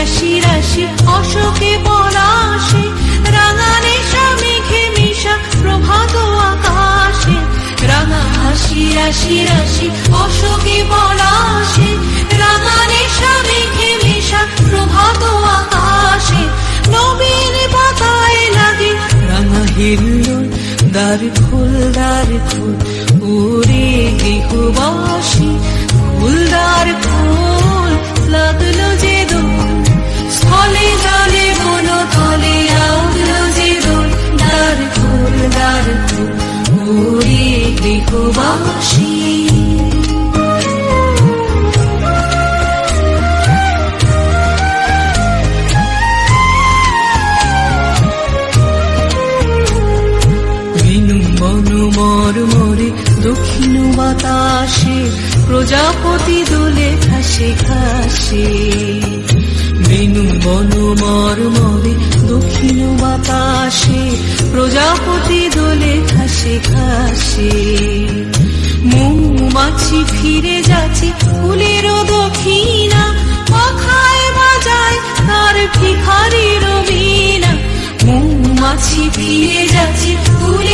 রাশি রাশি অশোকে পলাশে, রাঙা নেশা মেঘে মিশা প্রভাত আকাশে। রাঙা হাসি রাশি রাশি অশোকে পলাশে, রাঙা নেশা মেঘে মিশা প্রভাত আকাশে। নবীন পাতায় লাগে রাঙা হিল্লোল, দ্বার খোল ওরে গৃহবাসী। ফুলদার খোল লাগলো যে দোল, স্থলে জলে বন তলে লাগলো যে দোল। দ্বার খোল ওরে গৃহবাসী। মরমরে দক্ষিণ বাতাসে, প্রজাপতি দোলে ঘাসে ঘাসে। বেনু বন মরমরে দক্ষিণ বাতাসে, প্রজাপতি দোলে ঘাসে ঘাসে। মৌমাছি ফিরে যাচ্ছে ফুলের দক্ষিণা, পাখায় বাজায় তার ভিখারির বীণা। মৌমাছি ফিরে যাচ্ছে ফুলের